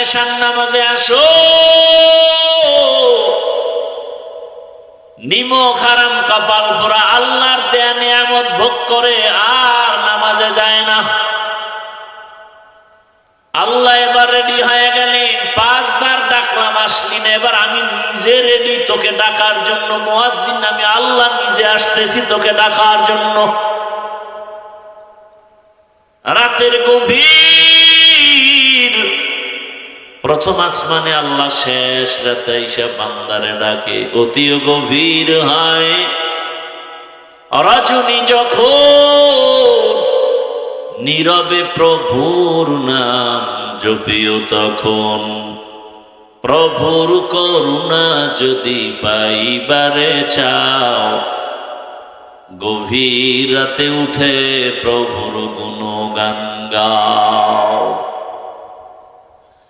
এশার নামাজে আসো, নিমক হারাম কপাল পোড়া আল্লাহর দেয়া নিয়ামত ভোগ করে আর নামাজে যায় না। আল্লাহ এবার রেডি হয়ে গেলেন, 5 বার ডাকলাম আসলি না, এবার আমি নিজে রেডি তোকে ডাকার জন্য। মুয়াজ্জিন আমি আল্লাহ নিজে আসতেছি তোকে ডাকার জন্য। রাতের গভীর প্রথম আসমানে আল্লাহ শেষ রাতে এসে বান্দারে ডাকে। অতিও গভীর হয় রজনী যখন, নীরবে প্রভুর নাম জপিও তখন। প্রভুর করুণা যদি পাইবারে চাও, গভীর রাতে উঠে প্রভুর গুণগান গাও।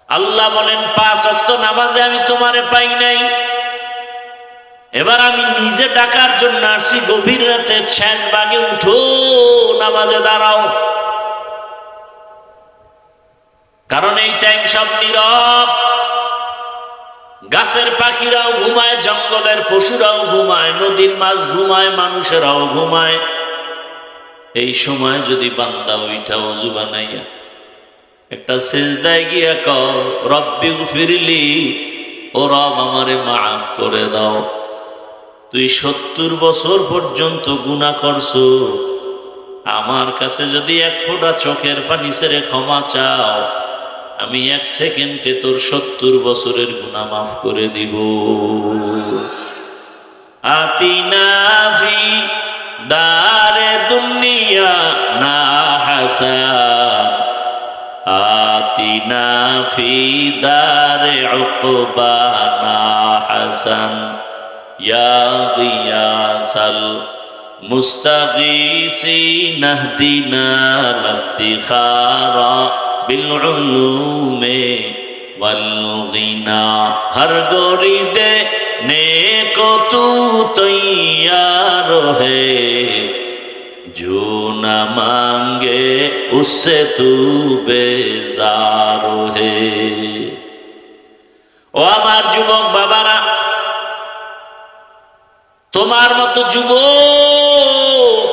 আল্লাহ বলেন 5 ওয়াক্ত নামাজে আমি তোমারে পাই নাই, এবার আমি নিজে ডাকার জন্য আসছি। গভীর রাতে শেষ ভাগে উঠো, নামাজে দাঁড়াও। কারণ এই টাইম সব নীরব। গাছের পাখিরাও ঘুমায়, জঙ্গলের পশুরাও ঘুমায়, নদীর মাছ ঘুমায়, মানুষেরাও ঘুমায়। এই সময় যদি বান্দা ওইটা ওযু বানাইয়া একটা সিজদায় গিয়া কও রব্বি গফিরলি, ও রব আমারে মাফ করে দাও। তুই 70 বছর পর্যন্ত গুনাহ করছো, আমার কাছে যদি 1 ফোঁটা চোখের পানি ছেড়ে ক্ষমা চাও, আমি 1 সেকেন্ডে তোর 70 বছরের গুনাহ মাফ করে দিব। আতিনা ফি দারে দুনিয়া না হাসান, আতিনা ফি দারে উকবানা হাসান, ইয়া গিয়াসাল মুস্তাগীসিন ইহদিনা লিফতিখারা বিল উলুমে ওয়াল গিনা। হর গোরি দে নেকো তু তৈয়ার হে, जो न मांगे उससे तू बेजार है। ও আমার যুবক বাবারা, তোমার মতো যুবক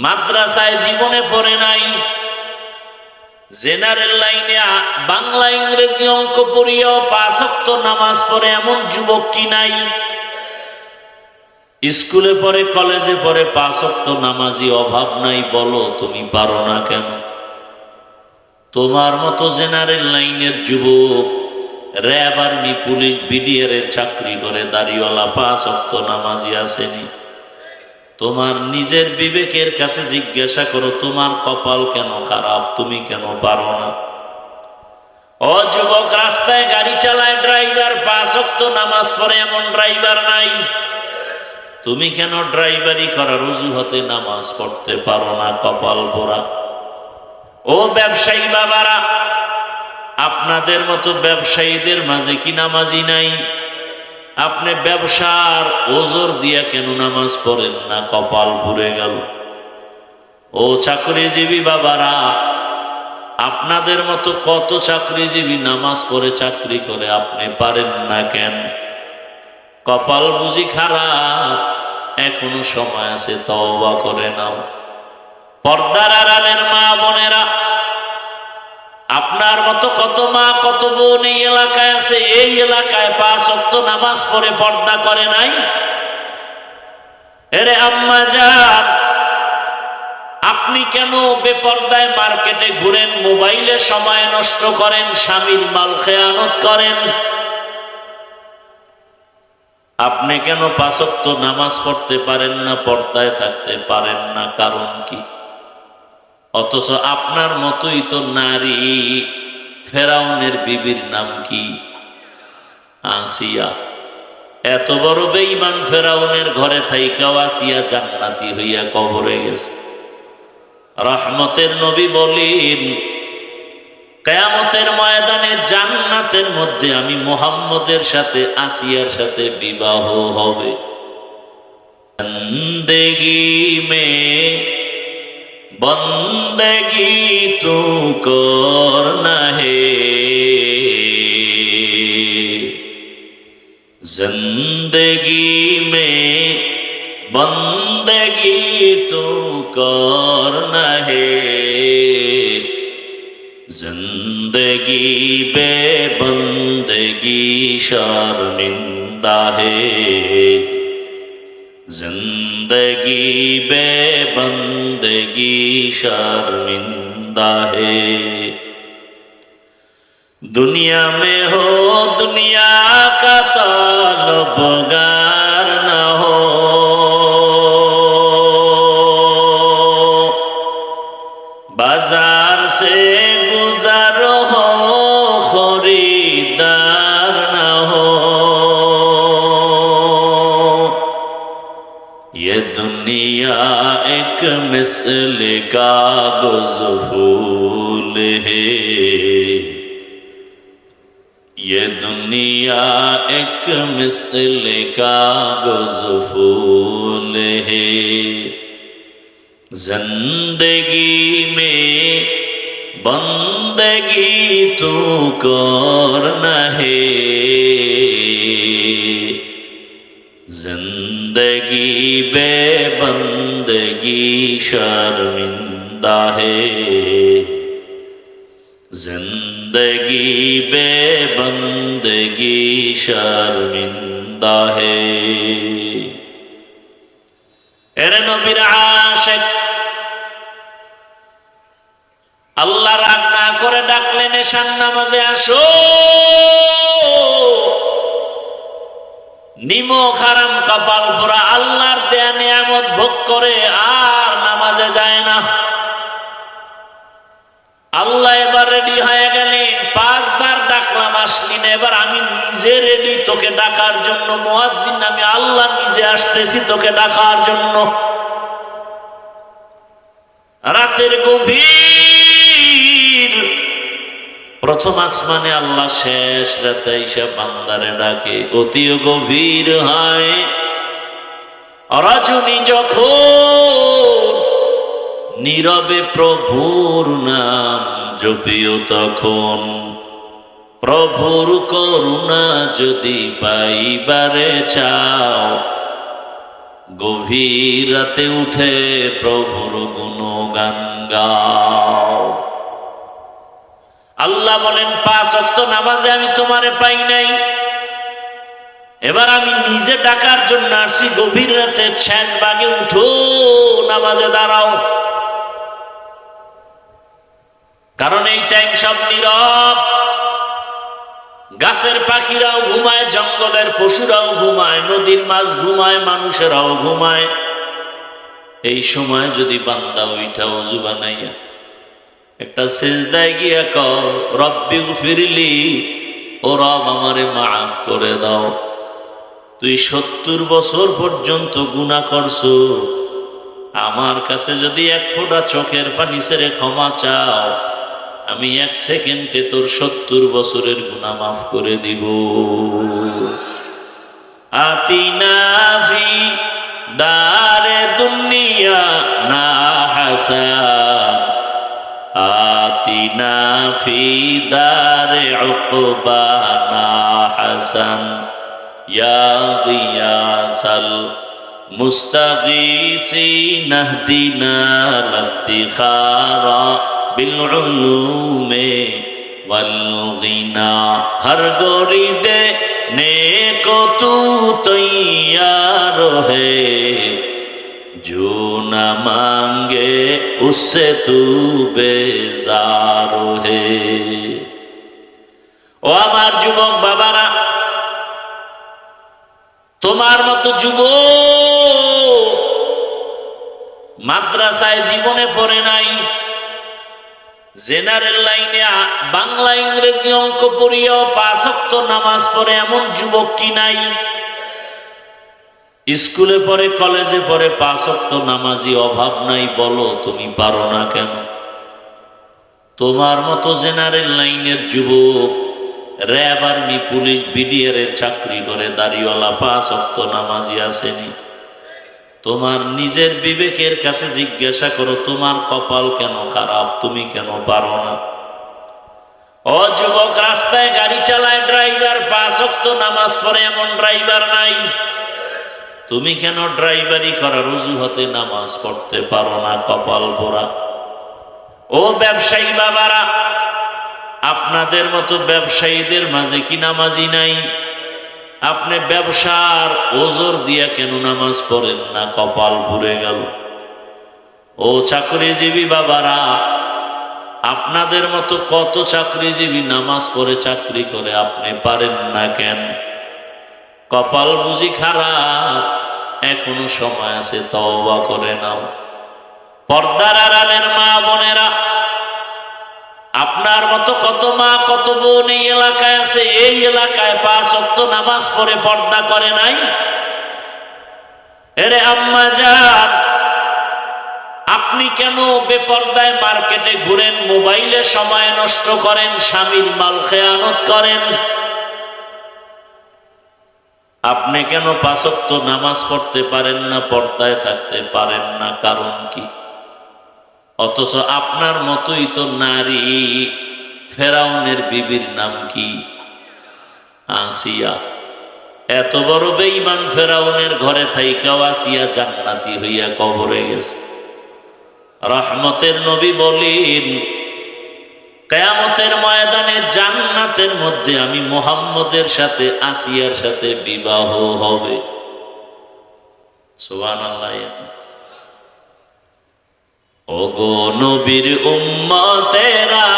মাদ্রাসায় জীবনে পড়ে নাই, জেনারেল লাইনে বাংলা ইংরেজি অঙ্ক পড়িয়াও 5 ওয়াক্ত নামাজ পড়ে এমন যুবক কি নাই? স্কুলে পড়ে, কলেজে পড়ে, 5 ওয়াক্ত নামাজি অভাব নাই। বলো তুমি পারো না কেন? তোমার মতো জেনারেল লাইনের যুবক র্যাব, আর্মি, পুলিশ, বিডিআর এর চাকরি করে দাড়িওয়ালা 5 ওয়াক্ত নামাজি আসেনি? তোমার নিজের বিবেকের কাছে জিজ্ঞাসা করো, তোমার কপাল কেন খারাপ? তুমি কেন পারো না? ও যুবক, রাস্তায় গাড়ি চালায় ড্রাইভার, 5 ওয়াক্ত নামাজ পড়ে এমন ড্রাইভার নাই। তুমি কেন ড্রাইভারি করার অজুহাতে নামাজ পড়তে পারো না? কপাল পোড়া। ও ব্যবসায়ী বাবারা, আপনাদের মতো ব্যবসায়ীদের মাঝে কি নামাজি নাই? আপনি ব্যবসার ওজর দিয়া কেন নামাজ পড়েন না? কপাল পুড়ে গেল। ও চাকরিজীবী বাবারা, আপনাদের মতো কত চাকরিজীবী নামাজ পড়ে চাকরি করে, আপনি পারেন না কেন? কপাল বুঝি খারাপ? এখনো সময় আছে, তওবা করে নাও। পর্দার আড়ালের মা বোনেরা, আপনার মতো কত মা কত বোন এই এলাকায় আছে, এই এলাকায় 5 ওয়াক্ত নামাজ পড়ে পর্দা করে নাই। এরে আম্মা জান, আপনি কেন বেপর্দায় মার্কেটে ঘুরেন, মোবাইলে সময় নষ্ট করেন, স্বামীর মাল খেয়ানত করেন? আপনি কেন 5 ওয়াক্ত নামাজ পড়তে পারেন না, পর্দায় থাকতে পারেন না? কারণ কি? অথচ আপনার মতোই তো নারী। ফেরাউনের বিবির নাম কি? আসিয়া। এত বড় বেঈমান ফেরাউনের ঘরে থাইকাও আসিয়া জান্নাতি হইয়া কবরে গেছে। রহমতের নবী বলেন, কিয়ামতের ময়দানে জান্নাতের মধ্যে আমি মুহাম্মদের সাথে আসিয়ার সাথে বিবাহ হবে। জিন্দেগি মে বন্দেগি তু করনা হে, जिंदगी में बंदगी तू करना है, जिंदगी बेबंदगी शर्मिंदा है, जिंदगी बेबंदगी शर्मिंदा है। दुनिया में हो दुनिया का तलबगार न हो, बाजार से गुजर हो खरीदार न हो। ये दुनिया एक मिसल कागज़ फूल है, ये दुनिया एक मिसल कागज़ फूल है। जिंदगी में बंदगी तू करना है, जिंदगी बेबंदगी शर्मिंदा है, जिंदगी बेबंदगी शर्मिंदा है। एरे नबीर आशिक আল্লাহ রাগ না করে ডাকলেন এশার নামাজে আসো, নিমক হারাম কপাল পোড়া আল্লাহর দেয়া নিয়ামত ভোগ করে আর নামাজে যায় না। আল্লাহ এবার রেডি হয়ে গেলেন, 5 বার ডাকলাম আসলি না, এবার আমি নিজে রেডি তোকে ডাকার জন্য। মুয়াজ্জিন আমি আল্লাহ নিজে আসতেছি তোকে ডাকার জন্য। রাতের গভীর প্রথম আসমানে আল্লাহ শেষ রাতে এসে বান্দারে ডাকে। অতি গভীর হয় রজনী যখন, নীরবে প্রভুর নাম জপিও তখন। প্রভুর করুণা যদি পাইবারে চাও, গভীর রাতে উঠে প্রভুর গুণগান গাও। আল্লাহ বলেন 5 ওয়াক্ত নামাজে আমি তোমারে পাই নাই, এবার আমি নিজে ডাকার জন্য আসছি। গভীর রাতে ছেন বাগে উঠো, নামাজে দাঁড়াও। কারণ এই টাইম সব নীরব, গাছের পাখিরাও ঘুমায়, জঙ্গলের পশুরাও ঘুমায়, নদীর মাছ ঘুমায়, মানুষেরাও ঘুমায়। এই সময় যদি বান্দা ওইটা ওযু বানাইয়া একটা সিজদায় গিয়া কও রব্বি গফিরলি, ও রব আমারে মাফ করে দাও। তুই 70 বছর পর্যন্ত গুনাহ করছো, আমার কাছে যদি 1 ফোঁটা চোখের পানি ছেড়ে ক্ষমা চাও, আমি 1 সেকেন্ডে তোর 70 বছরের গুনাহ মাফ করে দিব। আতিনা ফি দারে দুনিয়া না হাসান, আতিনা ফি দারে উকবা না হাসান, ইয়া গিয়াসাল মুস্তাগীসিন ইহদিনা লিফতিখারা बिलउलूमे वलगिना। हर गोरी दे नेको तू तैयार है, जो न मांगे उससे तू बेजार है। ও আমার যুবক বাবারা, তোমার মতো যুবক মাদ্রাসায় জীবনে পড়ে নাই, জেনারেল লাইনে বাংলা ইংরেজি অঙ্ক পড়িয়াও 5 ওয়াক্ত নামাজ পড়ে এমন যুবক কি নাই? স্কুলে পড়ে, কলেজে পড়ে, 5 ওয়াক্ত নামাজি অভাব নাই। বলো তুমি পারো না কেন? তোমার মতো জেনারেল লাইনের যুবক র্যাব, আর্মি, পুলিশ, বিডিআর এর চাকরি করে দাড়িওয়ালা 5 ওয়াক্ত নামাজি আসেনি? তোমার নিজের বিবেকের কাছে জিজ্ঞাসা করো, তোমার কপাল কেন খারাপ? তুমি কেন পারো না? ও যুবক, রাস্তায় গাড়ি চালায় ড্রাইভার, 5 ওয়াক্ত ওয়াক্ত নামাজ পড়ে এমন ড্রাইভার নাই। তুমি কেন ড্রাইভারি করার অজুহাতে নামাজ পড়তে পারো না? কপাল পোড়া। ও ব্যবসায়ী বাবারা, আপনাদের মতো ব্যবসায়ীদের মাঝে কি নামাজি নাই? আপনি ব্যবসার ওজোর দিয়া কেন নামাজ পড়েন না? কপাল পুড়ে গেল। ও চাকরিজীবী বাবারা, আপনাদের মতো কত চাকরিজীবী নামাজ পড়ে চাকরি করে, আপনি পারেন না কেন? কপাল বুঝি খারাপ? এখনো সময় আছে, তওবা করে নাও। পর্দার আড়ালের মা বোনেরা, আপনার মতো কত মা কত বোন এই এলাকায় আছে, এই এলাকায় 5 ওয়াক্ত নামাজ পড়ে পর্দা করে নাই। এরে আম্মা জান, আপনি কেন বেপর্দায় মার্কেটে ঘুরেন, মোবাইলে সময় নষ্ট করেন, স্বামীর মাল খেয়ানত করেন? আপনি কেন 5 ওয়াক্ত নামাজ পড়তে পারেন না, পর্দায় থাকতে পারেন না? কারণ কি? অথচ আপনার মতোই তো নারী। ফেরাউনের বিবির নাম কি? আসিয়া। এত বড় বেঈমান ফেরাউনের ঘরে থাইকাও আসিয়া জান্নাতি হইয়া কবরে গেছে। রহমতের নবী বলেন, কিয়ামতের ময়দানে জান্নাতের মধ্যে আমি মুহাম্মদের সাথে আসিয়ার সাথে বিবাহ হবে। সুবহানাল্লাহ। ওগো নবীর উম্মতেরা,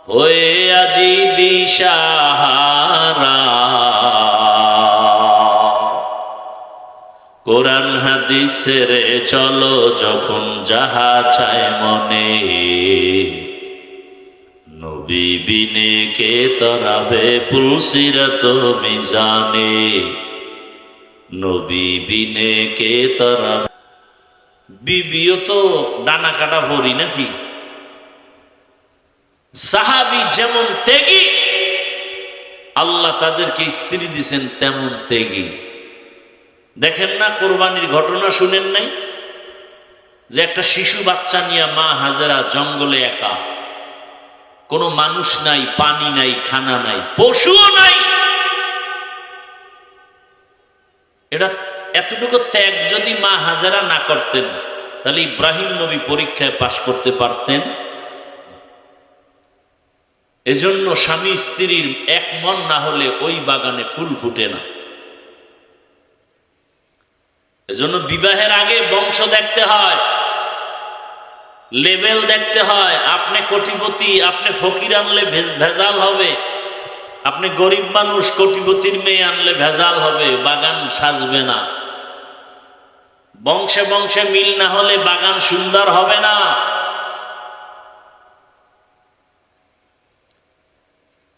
হয়ে আজি দিশাহারা, কোরআন হাদিসের চলো যখন যাহা চায় মনে, নবী বিনে কে তরাবে পুলসিরাত মিজানে, নবী বিনে কে তরাবে। বিবিও তো ডানা কাটা ভরি নাকি? সাহাবী যেমন ত্যাগী, আল্লাহ তাদেরকে স্ত্রী দিছেন তেমন ত্যাগী। দেখেন না কোরবানির ঘটনা শুনেন নাই? যে একটা শিশু বাচ্চা নিয়ে মা হাজেরা জঙ্গলে একা, কোনো মানুষ নাই, পানি নাই, খানা নাই, পশুও নাই। এটা এতটুকু ত্যাগ যদি মা হাজেরা না করতেন, তাহলে ইব্রাহিম নবী পরীক্ষায় পাশ করতে পারতেন? এজন্য স্বামী স্ত্রীর এক মন না হলে ওই বাগানে ফুল ফুটে না। এজন্য বিবাহের আগে বংশ দেখতে হয়, লেভেল দেখতে হয়। আপনি কোটিপতি, আপনি ফকির আনলে ভেজাল হবে। আপনি গরিব মানুষ, কোটিপতির মেয়ে আনলে ভেজাল হবে, বাগান সাজবে না। বংশে বংশে মিল না হলে বাগান সুন্দর হবে না।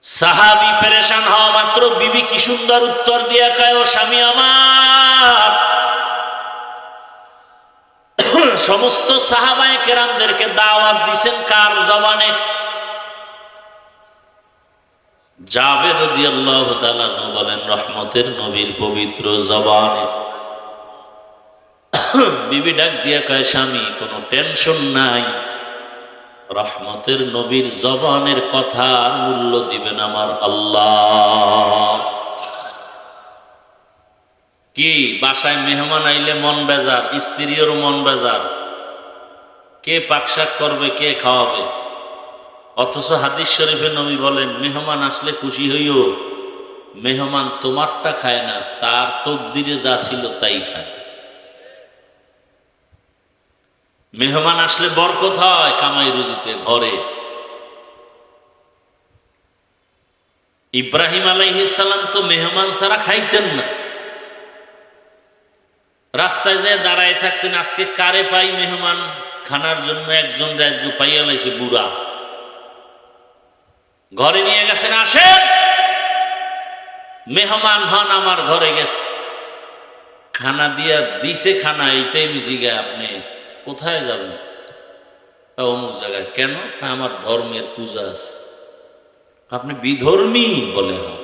সাহাবী পেরেশান হওয়া মাত্র বিবি কি সুন্দর উত্তর দিয়া কয়, ও স্বামী আমার। সমস্ত সাহাবায়ে কেরামদেরকে দাওয়াত দিছেন কার জবানে? জাবের রাদিয়াল্লাহু তাআলা বলেন, রহমতের নবীর পবিত্র জবানে। বিবি ডাক দিয়া কয়, স্বামী কোনো টেনশন নাই, রহমতের নবীর জবানের কথার মূল্য দিবেন আমার আল্লাহ। কি বাসায় মেহমান আইলে মন বেজার, স্ত্রীরও মন বেজার, কে পাকশাক করবে, কে খাওয়াবে? অথচ হাদিস শরীফে নবী বলেন, মেহমান আসলে খুশি হইও, মেহমান তোমারটা খায় না, তার তকদিরে যা ছিল তাই খায়। মেহমান আসলে বরকত হয় কামাই রুজিতে, ঘরে। ইব্রাহিম আলাইহিস সালাম তো মেহমান ছাড়া খাইতেন না। রাস্তায় যায় দাঁড়ায় থাকতেন, আজকে কারে পাই মেহমান খানার জন্য। একজন রাজগু পাইয়া লাইছে, বুড়া, ঘরে নিয়ে গেছেন, আসেন মেহমান হন, আমার ঘরে গেছে। খানা দিয়া দিছে, খানা এইটাই মিজিগা, আপনি কোথায় যাবেন? অমুক জায়গায়। কেন? আমার ধর্মের পূজা আছে। আপনি বিধর্মী? বলে হ্যাঁ।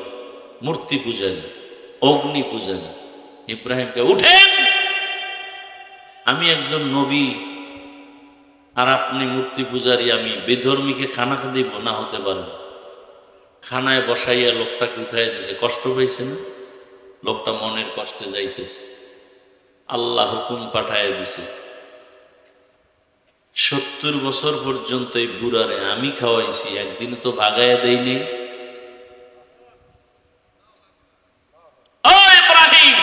মূর্তি পূজারী, অগ্নি পূজারী। ইব্রাহিমকে, উঠেন, আমি একজন নবী, আর আপনি মূর্তি পূজারী, আমি বেধর্মীকে খানা দিব না? হতে পারে না। খানায় বসাইয়া লোকটাকে উঠাই দিছে, কষ্ট পেয়েছে না? লোকটা মনের কষ্টে যাইতেছে, আল্লাহ হুকুম পাঠাইয়া দিছে 70 বছর পর্যন্ত এই বুড়ারে আমি খাওয়াইছি, একদিন তো ভাগাইয়া দেই নেই। ও ইব্রাহিম,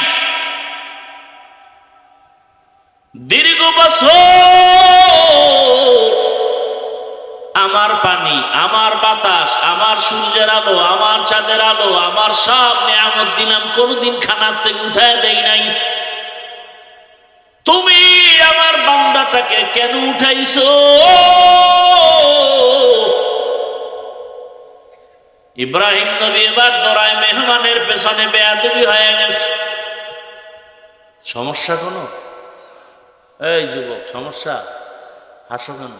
দীর্ঘ বছর আমার পানি, আমার বাতাস, আমার সূর্যের আলো, আমার চাঁদের আলো, আমার সব নিয়ামত দিলাম, কোনদিন খানার থেকে উঠায় দেই নাই। তুমি আমার বান্দাটাকে কেন উঠাইছো? ইব্রাহিম নবী এবার দরায় মেহমানের পেছনে বেয়াদবি হয়ে গেছে। সমস্যা কোন? এই যুবক, সমস্যা? হাসো কেন?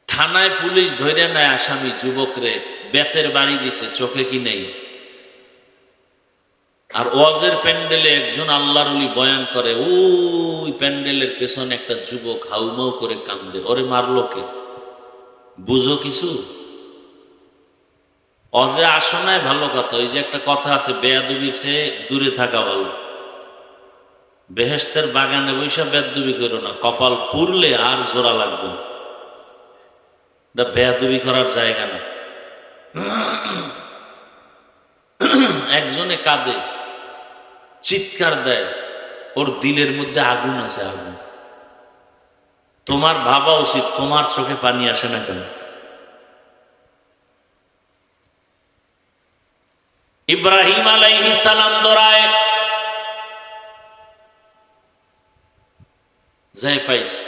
থানায় পুলিশ ধরে নেয় আসামি যুবকরে, বেতের বাড়ি দিছে, চোখে কি নেই? আর ওয়াজের প্যান্ডেলে একজন আল্লাহর ওলি বয়ান করে, ওই প্যান্ডেলের পেছনে একটা যুবক হাউমাউ করে কান্দে, ওরে মারলো কে? বুঝো কিছু? অজে আসো নাই ভালো কথা, ওই যে একটা কথা আছে, বেয়াদবির চেয়ে দূরে থাকা ভালো। বেহেশতের বাগানে বৈশা বেয়াদবি করো না, কপাল পুরলে আর জোড়া লাগবে না। এটা বেয়াদবি করার জায়গা না। একজনে কাঁদে, চিৎকার দেয়, ওর দিলের মধ্যে আগুন আছে, আগুন। তোমার ভাবা উচিত, তোমার চোখে পানি আসে না কেন? ইব্রাহিম আলাইহিস সালাম দরায় যাই পাইছে,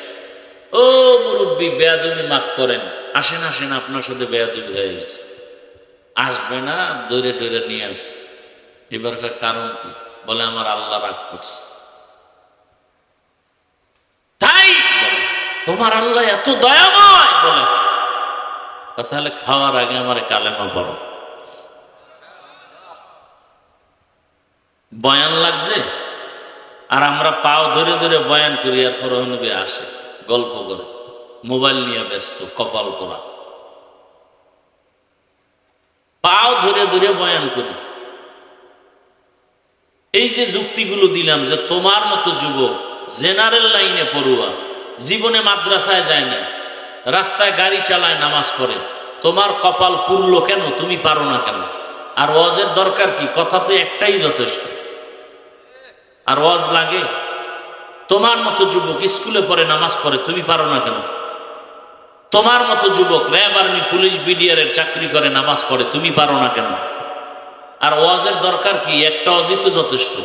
ও মুরব্বী, বেয়াদবি মাফ করেন, আসেন আসেন, আপনার সাথে বেয়াদবি হয়ে গেছে। আসবে না, দৌড়ে দৌড়ে নিয়ে আসছে। এবারকার কারণ কি? বলে আমার আল্লাহ রাগ করছে। তাই বলে, তোমার আল্লাহ এত দয়াময়? বলে তাহলে খাওয়ার আগে আমার কালেমা পড়ো। বয়ান লাগছে, আর আমরা পাও ধরে ধরে বয়ান করি, আর পর নবী আসে, গল্প করে, মোবাইল নিয়ে ব্যস্ত, কপাল পোড়া। পাও ধরে ধরে বয়ান করি। এই যে যুক্তিগুলো দিলাম, যে তোমার মতো যুবক জেনারেল লাইনে পড়ুয়া, জীবনে মাদ্রাসায় যায় না, রাস্তায় গাড়ি চালায়, নামাজ পড়ে, তোমার কপাল পুরলো কেন? তুমি পারো না কেন? আর ওয়াজের দরকার কি? কথা তো একটাই যথেষ্ট। আর ওয়াজ লাগে? তোমার মতো যুবক স্কুলে পড়ে, নামাজ পড়ে, তুমি পারো না কেন? তোমার মতো যুবক র্যাব, আর্মি, পুলিশ, বিডিআর এর চাকরি করে, নামাজ পড়ে, তুমি পারো না কেন? আর ওয়াজের দরকার কি? একটা ওয়াজই তো যথেষ্ট।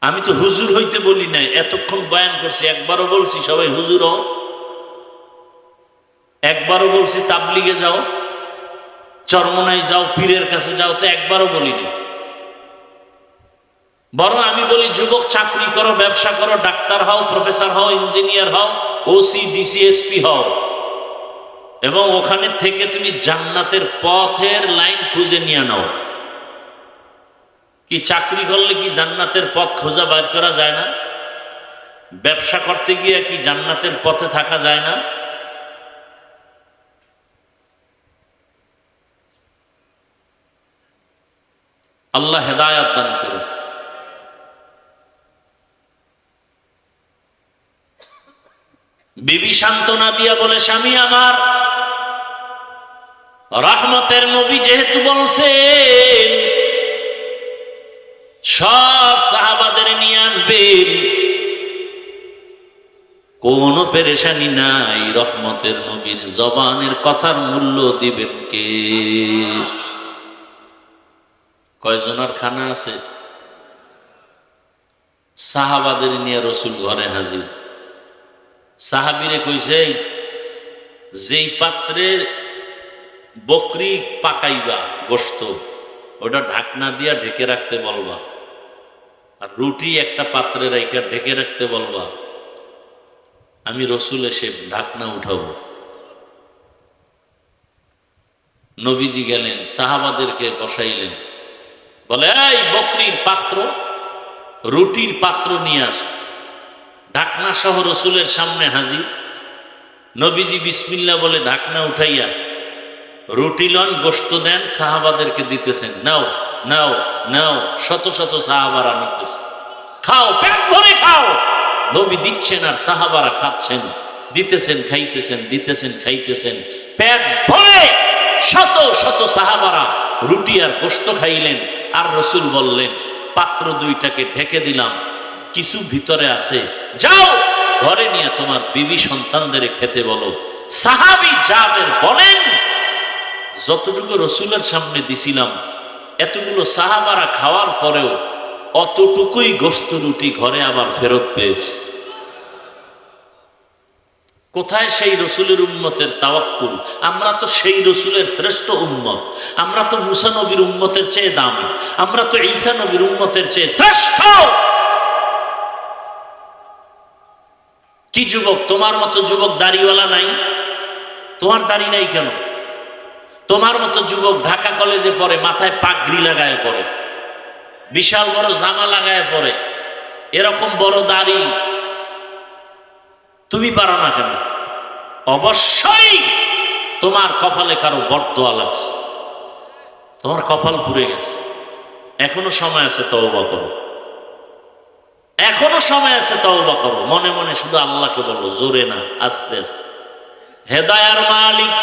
আমি তো হুজুর হইতে বলি নাই, এতক্ষণ বয়ান করছি, একবারও বলছি সবাই হুজুর হও? একবারও বলছি তাবলিগে যাও, চরমনাই যাও, পীরের কাছে যাও? তো একবারও বলি না। বরং আমি বলি, যুবক চাকরি করো, ব্যবসা করো, ডাক্তার হও, প্রফেসর হও, ইঞ্জিনিয়ার হও, ওসি, ডিসি, এসপি হও, এবং ওখানে থেকে তুমি জান্নাতের পথের লাইন খুঁজে নিয়ে নাও। কি চাকরি করলে কি জান্নাতের পথ খোঁজা বের করা যায় না? ব্যবসা করতে গিয়ে কি জান্নাতের পথে থাকা যায় না? আল্লাহ হেদায়াত দান করুন। বিবি সান্ত্বনা দিয়া বলে, স্বামী আমার, রহমতের নবী যেহেতু বলছেন সব সাহাবাদের নিয়ে আসবেন, কোনো পেরেশানি নাই, রহমতের নবীর জবানের কথার মূল্য দিবেন কে? কয়জনের খানা আছে? সাহাবাদের নিয়ে রসুল ঘরে হাজির। সাহাবিরে কইছে, যেই পাত্রে বকরি পাকাইবা গোশত, ওটা ঢাকনা দিয়া ঢেকে রাখতে বলবা, আর রুটি একটা পাত্রে রেখে ঢেকে রাখতে বলবা, আমি রসুল এসে ঢাকনা উঠাবো। নবীজি গেলেন, সাহাবাদেরকে বসাইলেন, বলে এই বকরির পাত্র, রুটির পাত্র নিয়ে আস। ঢাকনা সহ রসুলের সামনে হাজির। নবীজি বিসমিল্লাহ বলে ঢাকনা উঠাইয়া রুটি লন, গোশত দেন, সাহাবাদেরকে দিতেছেন, নাও নাও নাও। শত শত সাহাবারা নিতেছে, খাও, পেট ভরে খাও। নবী দিচ্ছেন আর সাহাবারা খাচ্ছেন, দিতেছেন খাইতেছেন, দিতেছেন খাইতেছেন, পেট ভরে শত শত সাহাবারা রুটি আর গোশত খাইলেন। আর রসুল বললেন, পাত্র দুইটাকে ঢেকে দিলাম, কিছু ভিতরে আছে, যাও ঘরে নিয়ে তোমার বিবি সন্তানদের খেতে বলো। সাহাবী জাবের বলেন, যতটুকু রসুলের সামনে দিছিলাম এতগুলো সাহাবারা খাওয়ার পরেও অতটুকুই গোশত রুটি ঘরে আবার ফেরত পেয়েছে। কোথায় সেই রসুলের উম্মতের তাওয়াক্কুল? আমরা তো সেই রসুলের শ্রেষ্ঠ উম্মত, আমরা তো মুসা নবীর উম্মতের চেয়ে দামি, আমরা তো ঈসা নবীর উম্মতের চেয়ে শ্রেষ্ঠ। কি যুবক, তোমার মতো যুবক দাড়িওয়ালা নাই? তোমার দাড়ি নাই কেন? তোমার মতো যুবক ঢাকা কলেজে পড়ে, মাথায় পাগড়ি লাগায় পড়ে, বিশাল বড় জামা লাগায় পড়ে, এরকম বড় দাড়ি, তুমি পারো না কেন? অবশ্যই তোমার কপালে কারো বরদোয়া লাগছে, তোমার কপাল পুড়ে গেছে। এখনো সময় আছে, তওবা করো, এখনো সময় আছে, তওবা করো। মনে মনে শুধু আল্লাহকে বলো, জোরে না, আস্তে আস্তে। হেদায়ার মালিক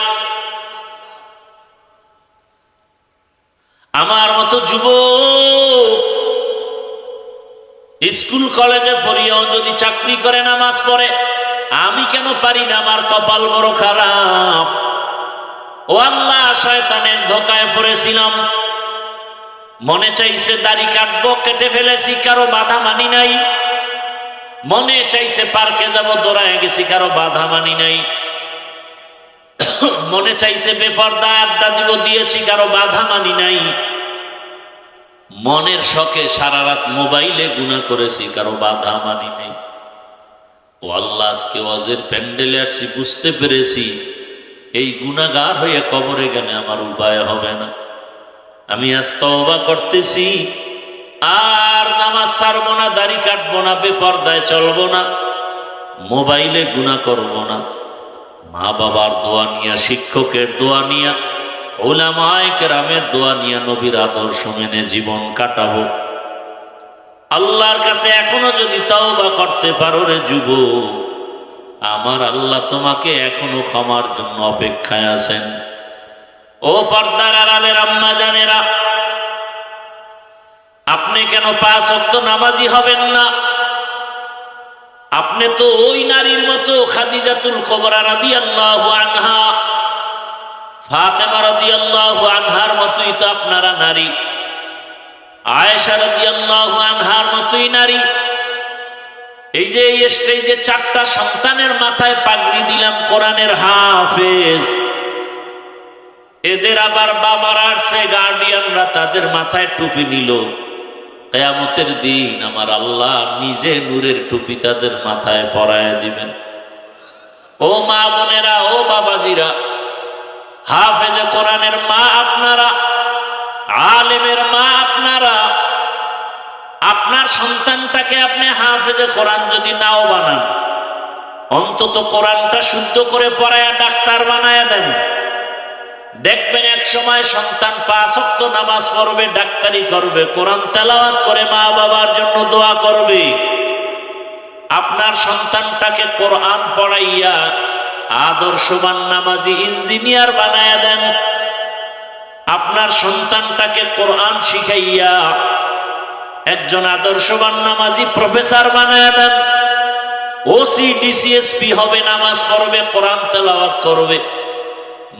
আমার মতো যুবক স্কুল কলেজে পড়িয়াও যদি চাকরি করে, নামাজ পড়ে, আমি কেন পারি না? আমার কপাল বড় খারাপ। ও আল্লাহ, শয়তানের ধোকায় পড়েছিলাম, মনে চাইছে দাড়ি কাটবো, কেটে ফেলেছি, কারো বাধা মানি নাই। মনে চাইছে পার্কে যাব, দৌড়ায় গেছি, কারো বাধা মানি নাই। মনে চাইছে বেপরদা আড্ডা দিব, দিয়েছি, কারো বাধা মানি নাই। মনের শখে সারা রাত মোবাইলে গুনাহ করেছি, কারো বাধা মানি নাই। ও আল্লাহ, আজকে ওয়াজের প্যান্ডেলে আসছি, বুঝতে পেরেছি এই গুনাহগার হয়ে কবরে গেলে আমার উপায় হবে না। আমি আজ তওবা করতেছি, আর নামাজ ছাড়বো না, দাড়ি কাটবো না, বেপরদায় চলবো না, মোবাইলে গুনাহ করবো না। মা বাবার দোয়া নিয়া, শিক্ষকের দোয়া নিয়া, উলামায়ে কেরামের দোয়া নিয়া, নবীর আদর্শ মেনে জীবন কাটাবো। আল্লাহর কাছে এখনো যদি তওবা করতে পারো রে যুবক, আমার আল্লাহ তোমাকে এখনো ক্ষমার জন্য অপেক্ষায় আছেন। ও পর্দার আড়ালের আম্মা জানেরা, আপনি কেন 5 ওয়াক্ত নামাজি হবেন না? আপনি তো ওই নারীর মতো, খাদিজাতুল কুবরা রাদিয়াল্লাহু আনহা, ফাতেমা রাদিয়াল্লাহু আনহার মতোই তো আপনারা নারী, আয়েশা রাদিয়াল্লাহু আনহার মতোই নারী। এই যে এই স্টেজে 4টা সন্তানের মাথায় পাগড়ি দিলাম, কোরআনের হাফেজ, এদের আবার বাবার আসছে, গার্ডিয়ানরা তাদের মাথায় টুপি নিল। কিয়ামতের দিন আমার আল্লাহ নিজে নূরের টুপি তাদের মাথায় পরায় দিবেন। ও মা বোনেরা, ও বাবাজিরা, হাফেজে কোরআনের মা আপনারা, আলেমের মা আপনারা, আপনার সন্তানটাকে আপনি হাফেজে কোরআন যদি নাও বানান, অন্তত কোরআনটা শুদ্ধ করে পড়ায়া ডাক্তার বানায়া দেন। দেখবেন এক সময় সন্তান 5 ওয়াক্ত নামাজ পড়বে, ডাক্তারি করবে, কোরআন তেলাওয়াত করে মা বাবার জন্য দোয়া করবে। আপনার সন্তানটাকে কোরআন পড়াইয়া আদর্শবান নামাজি ইঞ্জিনিয়ার বানায়া দেন। আপনার সন্তানটাকে কোরআন শিখাইয়া একজন আদর্শবান নামাজি প্রফেসর বানায়া দেন। ওসি ডিসিএসপি হবে, নামাজ পড়বে, কোরআন তেলাওয়াত করবে,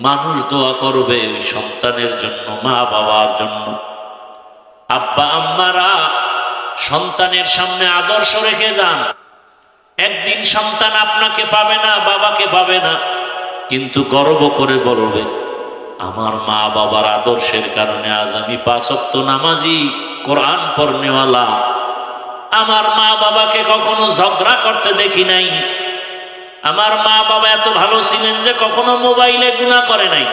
মানুষ দোয়া করবে ওই সন্তানের জন্য, মা বাবার জন্য। আব্বা আম্মারা সন্তানের সামনে আদর্শ রেখে যান। একদিন সন্তান আপনাকে পাবে না, বাবাকে পাবে না, কিন্তু গর্ব করে বলবে, আমার মা বাবার আদর্শের কারণে আজ আমি 5 ওয়াক্ত নামাজি, কোরআন পড়নেওয়ালা। আমার মা বাবাকে কখনো ঝগড়া করতে দেখি নাই, আমার মা বাবা এত ভালো ছিলেন যে কখনো মোবাইলে গুনাহ করে নাই।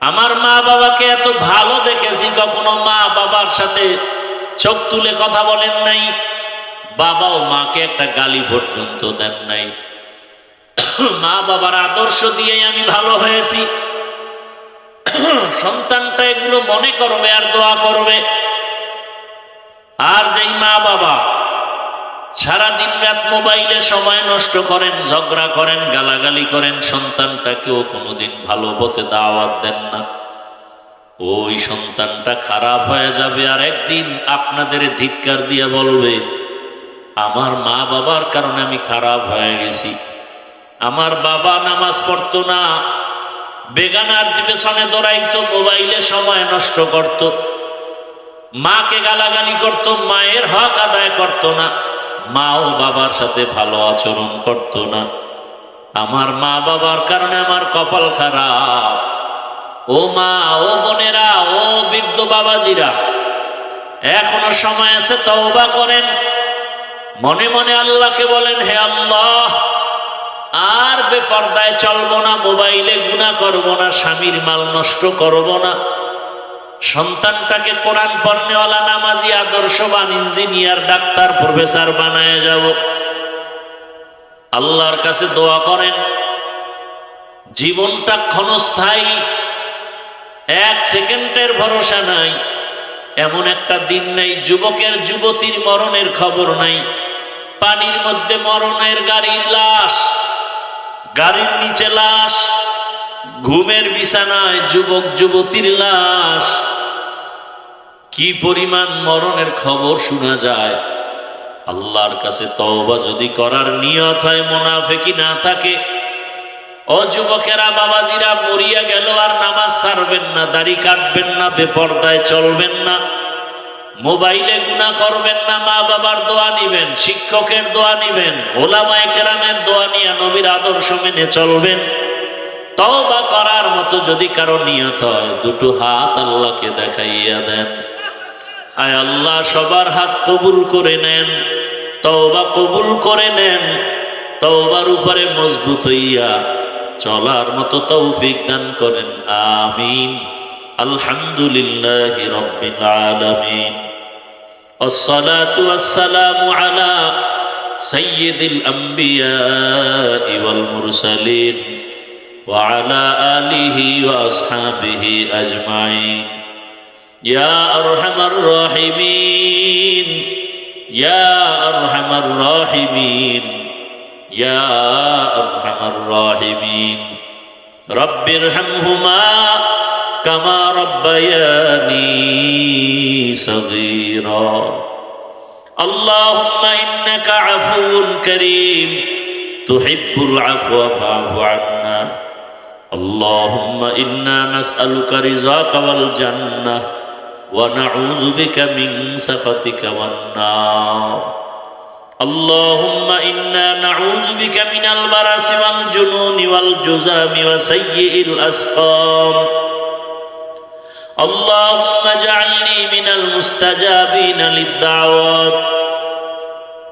আমার মা বাবাকে এত ভালো দেখেছি, কখনো মা বাবার সাথে চোখ তুলে কথা বলেন নাই, বাবাও মাকে একটা গালি পর্যন্ত দেন নাই। মা বাবার আদর্শ দিয়েই আমি ভালো হয়েছি। সন্তানটা এগুলো মনে করবে আর দোয়া করবে। আর যেই মা বাবা সারা দিন রাত মোবাইলে সময় নষ্ট করেন, ঝগড়া করেন, গালাগালি করেন, সন্তানটাকেও কোনোদিন ভালো পথে দাওয়াত দেন না, ওই সন্তানটা খারাপ হয়ে যাবে। আর একদিন আপনাদের ধিক্কার দিয়ে বলবে, আমার মা বাবার কারণে আমি খারাপ হয়ে গেছি। আমার বাবা নামাজ পড়তো না, বেগানার পেছনে দৌড়াইতো, মোবাইলে সময় নষ্ট করত, মাকে গালাগালি করত, মায়ের হক আদায় করত না, মাও বাবার সাথে ভালো আচরণ করত না। আমার মা বাবার কারণে আমার কপাল খারাপ। ও মা, ও বোনেরা, ও বৃদ্ধ বাবাজিরা, এখনো সময় আছে, তওবা করেন। মনে মনে আল্লাহকে বলেন, হে আল্লাহ, আর বেপরদায় চলবো না, মোবাইলে গুনাহ করব না, স্বামীর মাল নষ্ট করব না, সন্তানটাকে কোরআন পড়নেওয়ালা, নামাজি, আদর্শবান, ইঞ্জিনিয়ার, ডাক্তার, প্রফেসর বানায় যাব। আল্লাহর কাছে দোয়া করেন। জীবনটা ক্ষণস্থায়ী, এক সেকেন্ডের ভরসা নাই। এমন একটা দিন নেই যুবকের যুবতীর মরণের খবর নাই। পানির মধ্যে মরণের গাড়ির লাশ, গাড়ির নিচে লাশ, ঘুমের বিছানায় যুবক যুবতীর লাশ। কি পরিমাণ মরণের খবর শোনা যায়। আল্লাহর কাছে তওবা যদি করার নিয়ত হয়, মুনাফিকি না থাকে, ও যুবকেরা, বাবাজিরা, মরিয়া গেল আর নামাজ ছাড়বেন না, দাড়ি কাটবেন না, বেপরদায় চলবেন না, মোবাইলে গুনাহ করবেন না, মা বাবার দোয়া নিবেন, শিক্ষকের দোয়া নিবেন, ওলামায়ে কেরামের দোয়া নিয়ে নবীর আদর্শ মেনে চলবেন। তওবা করার মতো যদি কারো নিয়ত হয়, দুটো হাত আল্লাহকে দেখাইয়া দেন। আয় আল্লাহ, সবার হাত কবুল করে নেন, তওবা কবুল করে নেন, তওবার উপরে মজবুত হইয়া চলার মতো তৌফিক দান করেন। আমিন। আলহামদুলিল্লাহি রাব্বিল আলামিন। আসসালাতু ওয়াসসালামু আলা সাইয়্যিদিল আমবিয়াই ওয়াল মুরসালিন ওয়া আলা আলিহি ওয়া আসহাবিহি আজমাইন। ইয়া আরহামার রাহিমিন, ইয়া আরহামার রাহিমিন, ইয়া আরহামার রাহিমিন। রব্বিরহামহুমা কামা রব্বায়ানি সগীরা। আল্লাহুম্মা ইন্নাকা আফুউন কারীম তুহিব্বুল আফওয়া ফা'ফু আন্না। আল্লাহুম্মা ইন্না নাসআলুকা রিযাকা ওয়াল জান্নাহ ওয়া নাউযু বিকা মিন সাখাতিকা ওয়ান নার। اللهم إنا نعوذ بك من البرص والجنون والجذام وسيء الأسقام. اللهم اجعلني من المستجابين للدعوات.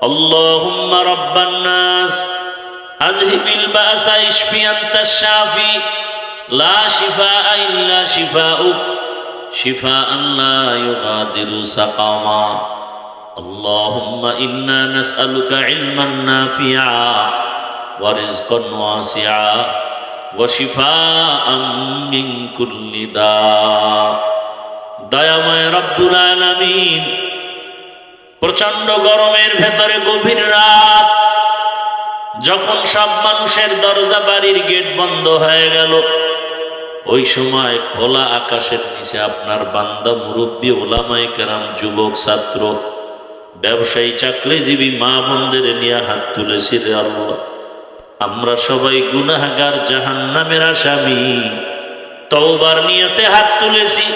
اللهم رب الناس أذهب البأس اشفي أنت الشافي لا شفاء إلا شفاؤك شفاء لا يغادر سقما. اللهم إنا نسألك علما نافعا ورزقا واسعا وشفاء من كل داء. দয়াময় রব্বুল আলামিন, প্রচন্ড গরমের ভেতরে গভীর রাত, যখন সব মানুষের দরজা, বাড়ির গেট বন্ধ হয়ে গেল, ওই সময় খোলা আকাশের নিচে আপনার বান্দা, মুরব্বী, ওলামায়ে কেরাম, যুবক, ছাত্র, ব্যবসায়ী, চাকরিজীবী মা বোনদের নিয়ে হাত তুলেছি। রে আল্লাহ, আমরা সবাই গুনাহগার, জাহান্নামের আসামি। তওবার নিয়তে হাত তুলেছি।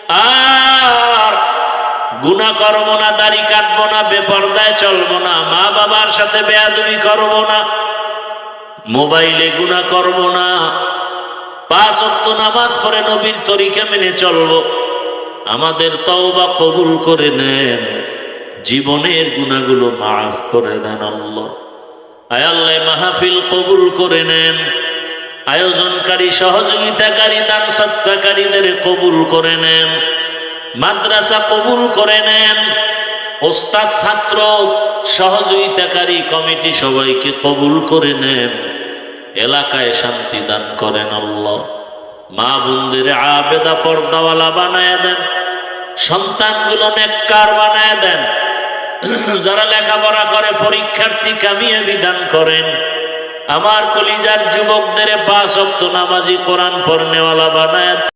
আর গুনাহ করব না, দাড়ি কাটবো না, বেপরদায় চলবো না, মা বাবার সাথে বেয়াদবি করব না, মোবাইলে গুনাহ করব না, 5 ওয়াক্ত নামাজ পড়ে নবীর তরিকা মেনে চলবো। আমাদের তওবা কবুল করে নেন, জীবনের গুনাহগুলো মাফ করে দেন আল্লাহ। আয় আল্লাহ মাহফিল কবুল করে নেন, আয়োজনকারী সহযোগিতাকারী দান সৎকারীদের কবুল করে নেন, মাদ্রাসা কবুল করে নেন, ওস্তাদ ছাত্র সহযোগিতাকারী কমিটি সবাইকে কবুল করে নেন, এলাকায় শান্তি দান করেন আল্লাহ। মা বোনদের আবেদা পর্দাওয়ালা বানায় দেন, সন্তানগুলো নেককার বানায় দেন, যারা লেখাপড়া করে পরীক্ষার্থী কামিয়াবি দান করেন। আমার কলিজার যুবকদের 5 ওয়াক্ত নামাজি কোরআন পড়নেওয়ালা বানায়